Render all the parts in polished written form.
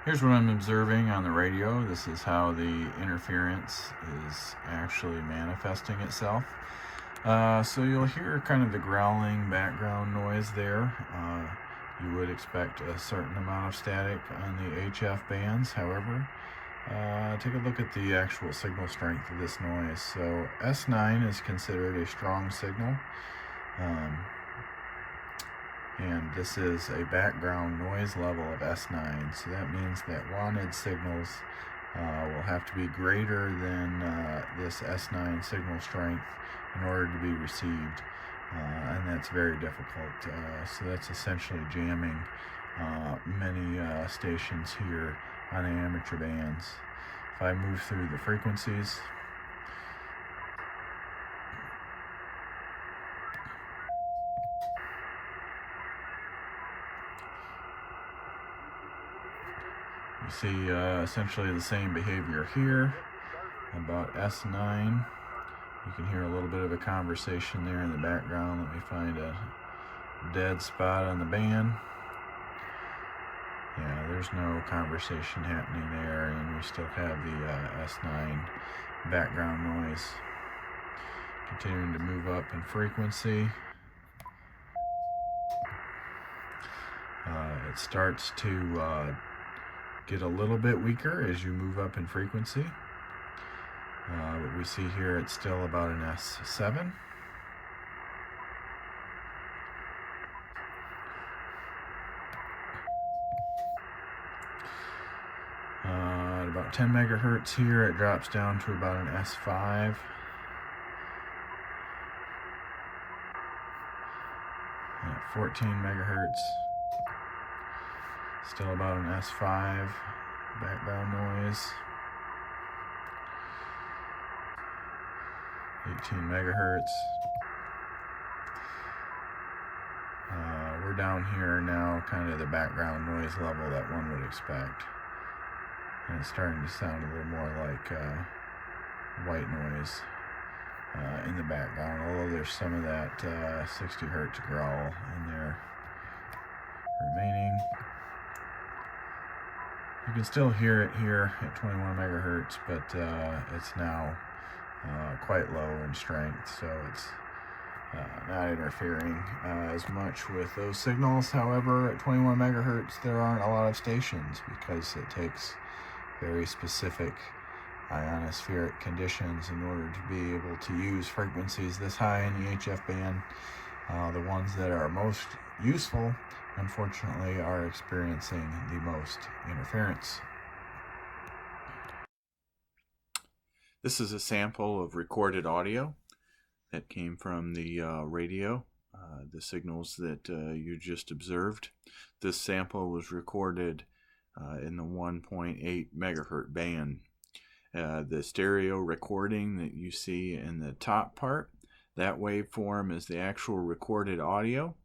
Here's what I'm observing on the radio. This is how the interference is actually manifesting itself. So you'll hear kind of the growling background noise there. You would expect a certain amount of static on the HF bands. However, take a look at the actual signal strength of this noise. So S9 is considered a strong signal. And this is a background noise level of S9, so that means that wanted signals will have to be greater than this S9 signal strength in order to be received, and that's very difficult. So that's essentially jamming many stations here on the amateur bands. If I move through the frequencies, you see essentially the same behavior here about S9. You can hear a little bit of a conversation there in the background. Let me find a dead spot on the band. Yeah, there's no conversation happening there, and we still have the S9 background noise. Continuing to move up in frequency. It starts to get a little bit weaker as you move up in frequency. What we see here, it's still about an S7. At about 10 megahertz here, it drops down to about an S5. At 14 megahertz, still about an S5 background noise. 18 megahertz. We're down here now, kind of the background noise level that one would expect. And it's starting to sound a little more like white noise in the background, although there's some of that 60 hertz growl in there remaining. You can still hear it here at 21 megahertz, but it's now quite low in strength, so it's not interfering as much with those signals. However, at 21 megahertz, there aren't a lot of stations because it takes very specific ionospheric conditions in order to be able to use frequencies this high in the HF band. The ones that are most useful, unfortunately, are experiencing the most interference. This is a sample of recorded audio that came from the radio, the signals that you just observed. This sample was recorded in the 1.8 megahertz band. The stereo recording that you see in the top part, that waveform is the actual recorded audio.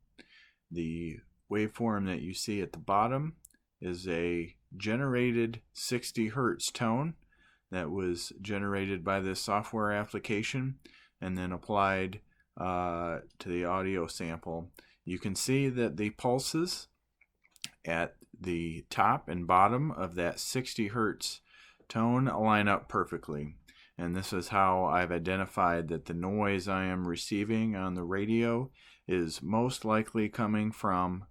The waveform that you see at the bottom is a generated 60 hertz tone that was generated by this software application and then applied to the audio sample. You can see that the pulses at the top and bottom of that 60 hertz tone line up perfectly. And this is how I've identified that the noise I am receiving on the radio is most likely coming from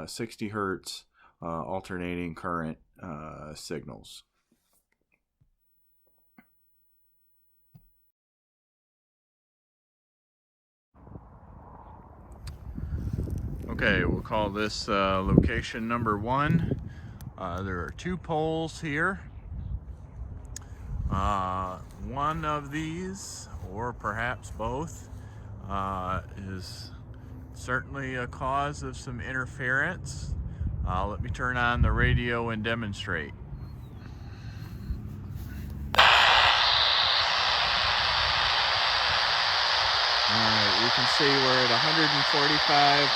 60 hertz alternating current signals. Okay, we'll call this location number 1. There are 2 poles here. One of these, or perhaps both, is certainly a cause of some interference. Let me turn on the radio and demonstrate. Alright, you can see we're at 145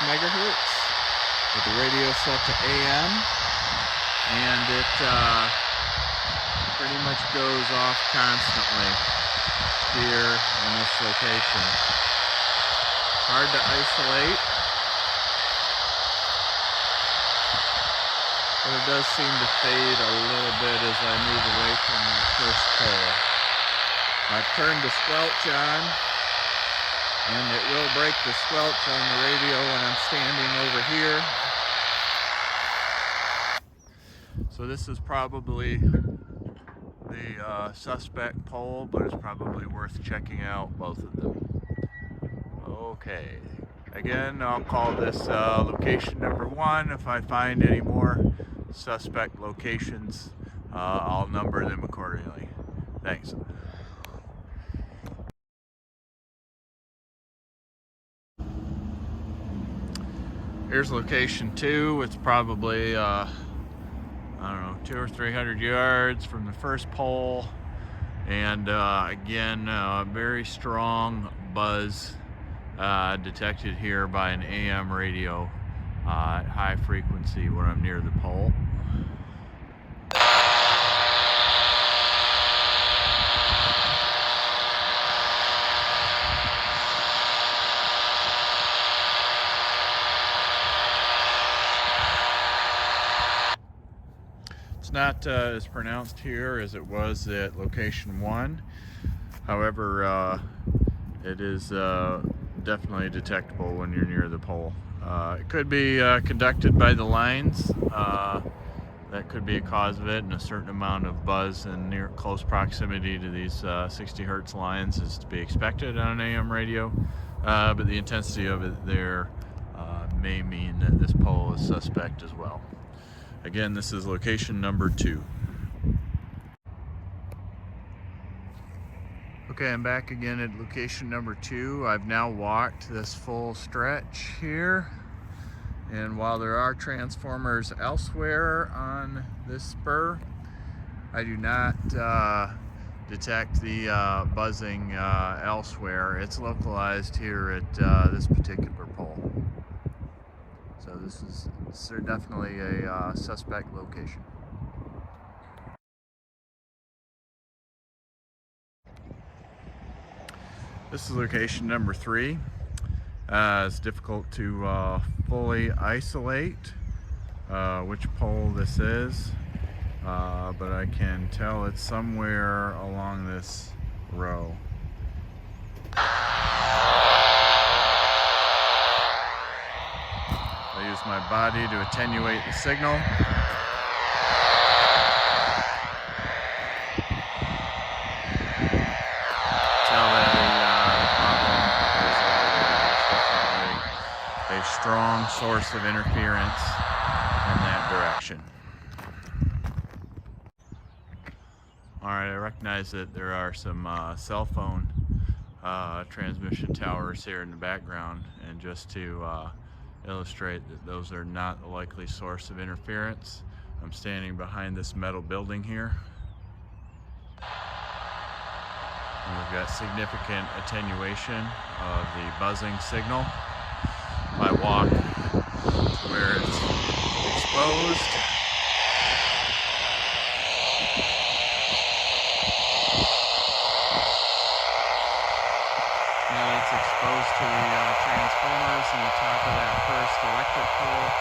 megahertz with the radio set to AM, and it pretty much goes off constantly here in this location. Hard to isolate, but it does seem to fade a little bit as I move away from the first pole. I've turned the squelch on, and it will break the squelch on the radio when I'm standing over here. So this is probably the suspect pole, but it's probably worth checking out both of them. Okay, again, I'll call this location number 1. If I find any more suspect locations, I'll number them accordingly. Thanks. Here's location 2. It's probably I don't know, 200 or 300 yards from the first pole, and again, very strong buzz detected here by an AM radio at high frequency when I'm near the pole. It's not as pronounced here as it was at location 1. However, it is definitely detectable when you're near the pole. It could be conducted by the lines. That could be a cause of it, and a certain amount of buzz in near close proximity to these 60 hertz lines is to be expected on an AM radio. But the intensity of it there may mean that this pole is suspect as well. Again, this is location number 2. Okay, I'm back again at location number 2. I've now walked this full stretch here, and while there are transformers elsewhere on this spur, I do not detect the buzzing elsewhere. It's localized here at this particular pole. So this is definitely a suspect location. This is location number 3. It's difficult to fully isolate which pole this is, but I can tell it's somewhere along this row. I use my body to attenuate the signal. Tell that the problem is definitely a strong source of interference in that direction. Alright, I recognize that there are some cell phone transmission towers here in the background, and just to illustrate that those are not a likely source of interference, I'm standing behind this metal building here. And we've got significant attenuation of the buzzing signal. If I walk to where it's exposed, now it's exposed to the transformers in the top of that first electric pole.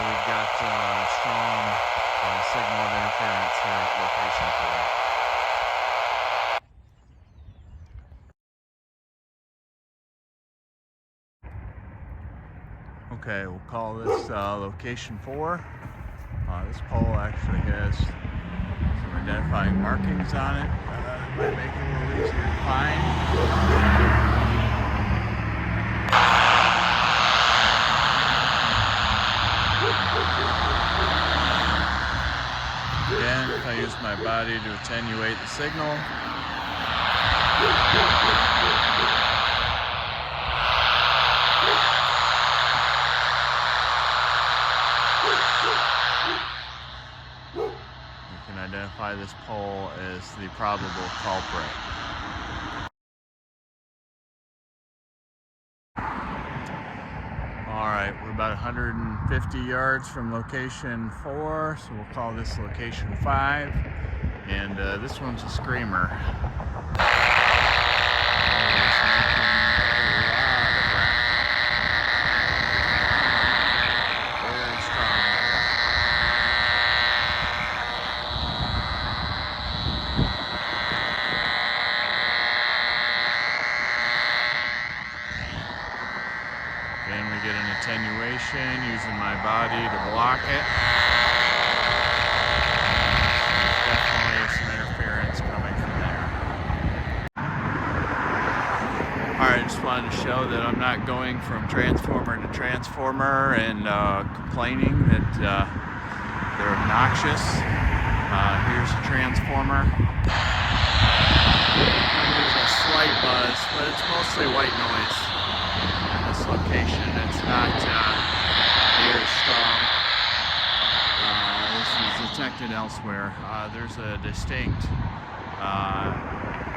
We've got strong signal of interference here at location 4. Okay, we'll call this location 4. This pole actually has some identifying markings on it. Might make it a little easier to find. Again, if I use my body to attenuate the signal, you can identify this pole as the probable culprit. Alright, we're about 150 yards from location 4, so we'll call this location 5. And this one's a screamer. Very strong. finally get an attenuation using my body to block it. There's definitely some interference coming from there. Alright, I just wanted to show that I'm not going from transformer to transformer and complaining that they're obnoxious. Here's a transformer. There's a slight buzz, but it's mostly white noise at this location. It's not very strong. This is detected elsewhere. There's a distinct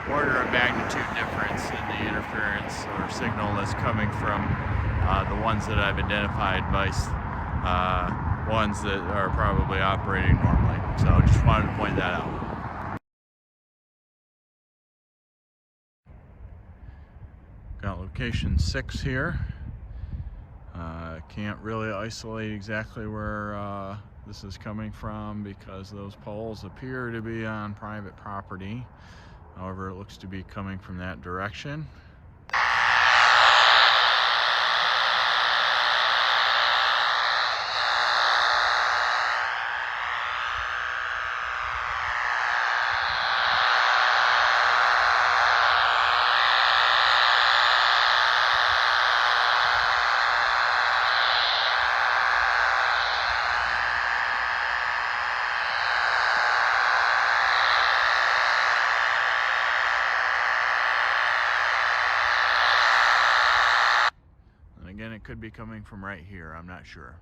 order of magnitude difference in the interference or signal that's coming from the ones that I've identified by ones that are probably operating normally. So just wanted to point that out. Got location 6 here. Can't really isolate exactly where this is coming from because those poles appear to be on private property. However, it looks to be coming from that direction. Again, it could be coming from right here, I'm not sure.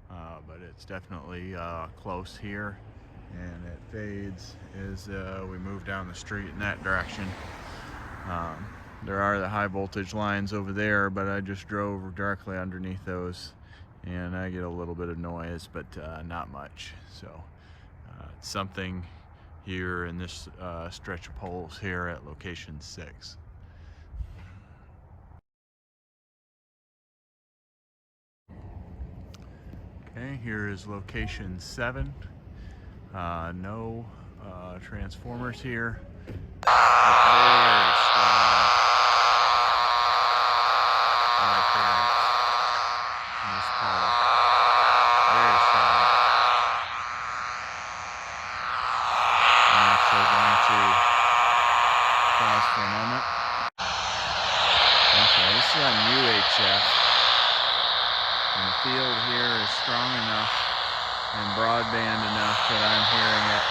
But it's definitely close here, and it fades as we move down the street in that direction. There are the high voltage lines over there, but I just drove directly underneath those, and I get a little bit of noise, but not much. So it's something here in this stretch of poles here at location 6. Okay, here is location 7. No transformers here. Very strong interference in this pole. Very strong. I'm actually going to pause for a moment. Okay, this is on UHF. And the field here is strong enough and broadband enough that I'm hearing it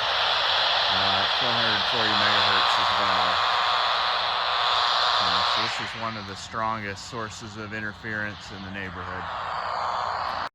at 440 megahertz as well. So this is one of the strongest sources of interference in the neighborhood.